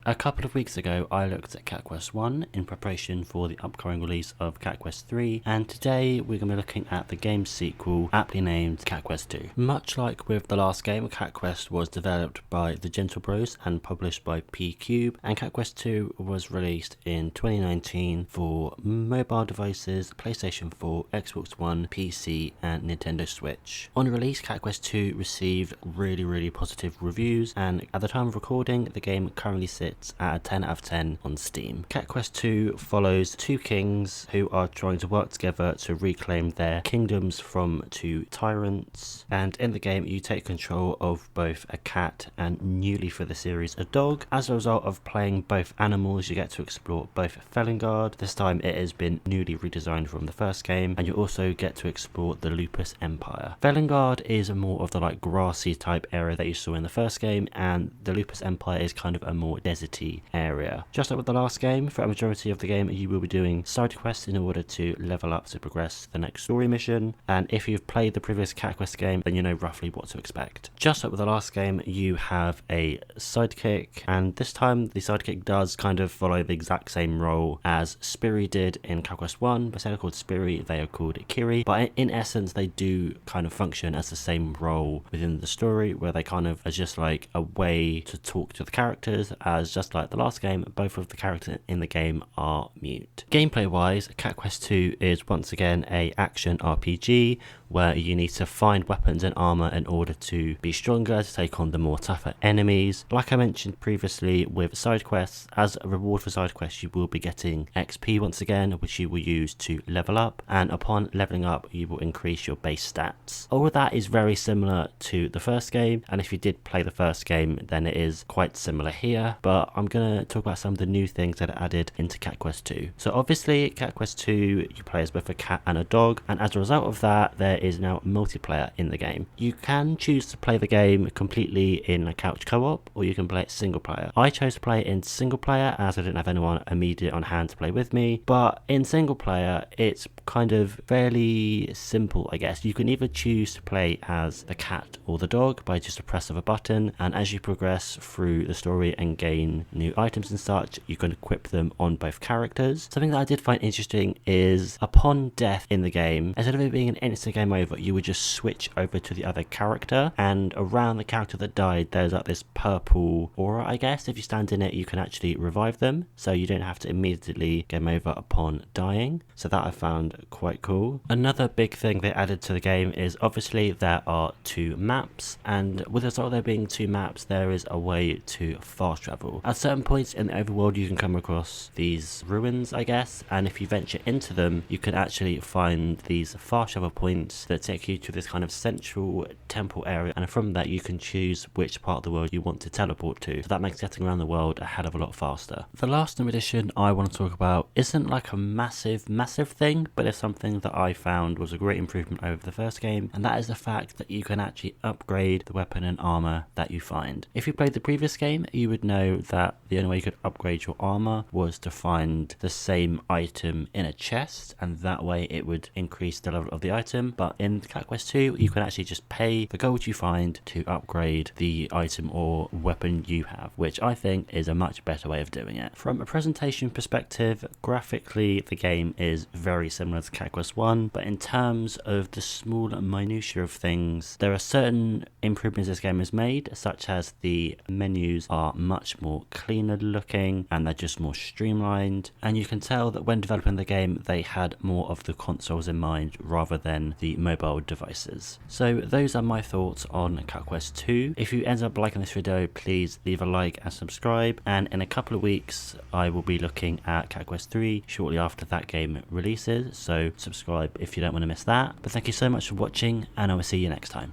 A couple of weeks ago I looked at Cat Quest 1 in preparation for the upcoming release of Cat Quest 3, and today we're going to be looking at the game's sequel, aptly named Cat Quest 2. Much like with the last game, Cat Quest was developed by the Gentle Bros and published by P-Cube, and Cat Quest 2 was released in 2019 for mobile devices, PlayStation 4, Xbox One, PC and Nintendo Switch. On release, Cat Quest 2 received really positive reviews, and at the time of recording the game currently sits at a 10 out of 10 on Steam. Cat Quest 2 follows two kings who are trying to work together to reclaim their kingdoms from two tyrants, and in the game you take control of both a cat and, newly for the series, a dog. As a result of playing both animals, you get to explore both Felingard. This time it has been newly redesigned from the first game, and you also get to explore the Lupus Empire. Felingard is more of the grassy type area that you saw in the first game, and the Lupus Empire is kind of a more deserty area. Just like with the last game, for a majority of the game you will be doing side quests in order to level up to progress the next story mission, and if you've played the previous Cat Quest game then you know roughly what to expect. Just like with the last game, you have a sidekick, and this time the sidekick does kind of follow the exact same role as Spiri did in Cat Quest 1, but instead of called Spiri they are called Kiri, but in essence they do kind of function as the same role within the story, where they kind of are just like a way to talk to the characters, as just like the last game, both of the characters in the game are mute. Gameplay wise, Cat Quest 2 is once again a action RPG where you need to find weapons and armor in order to be stronger, to take on the more tougher enemies. Like I mentioned previously with side quests, as a reward for side quests you will be getting XP once again, which you will use to level up, and upon leveling up you will increase your base stats. All of that is very similar to the first game, and if you did play the first game then it is quite similar here, but I'm going to talk about some of the new things that are added into Cat Quest 2. So obviously Cat Quest 2 you play as both a cat and a dog, and as a result of that there is now multiplayer in the game. You can choose to play the game completely in a couch co-op, or you can play it single player. I chose to play it in single player as I didn't have anyone immediate on hand to play with me, but in single player it's kind of fairly simple, I guess. You can either choose to play as the cat or the dog by just a press of a button, and as you progress through the story and gain new items and such, you can equip them on both characters. Something that I did find interesting is upon death in the game, instead of it being an instant game over, you would just switch over to the other character, and around the character that died there's like this purple aura, I guess. If you stand in it you can actually revive them, so you don't have to immediately game over upon dying, so that I found quite cool. Another big thing they added to the game is obviously there are two maps, and with the result of there being two maps there is a way to fast travel. At certain points in the overworld you can come across these ruins, I guess, and if you venture into them you can actually find these fast travel points that take you to this kind of central temple area, and from that you can choose which part of the world you want to teleport to, so that makes getting around the world a hell of a lot faster. The last new addition I want to talk about isn't like a massive thing, but it's something that I found was a great improvement over the first game, and that is the fact that you can actually upgrade the weapon and armor that you find. If you played the previous game you would know that the only way you could upgrade your armor was to find the same item in a chest, and that way it would increase the level of the item. But in Cat Quest 2 you can actually just pay the gold you find to upgrade the item or weapon you have, which I think is a much better way of doing it. From a presentation perspective, graphically the game is very similar to Cat Quest 1, but in terms of the small minutiae of things, there are certain improvements this game has made, such as the menus are much more cleaner looking and they're just more streamlined, and you can tell that when developing the game they had more of the consoles in mind rather than the mobile devices. So those are my thoughts on Cat Quest 2. If you end up liking this video please leave a like and subscribe, and in a couple of weeks I will be looking at Cat Quest 3 shortly after that game releases, so subscribe if you don't want to miss that. But thank you so much for watching, and I will see you next time.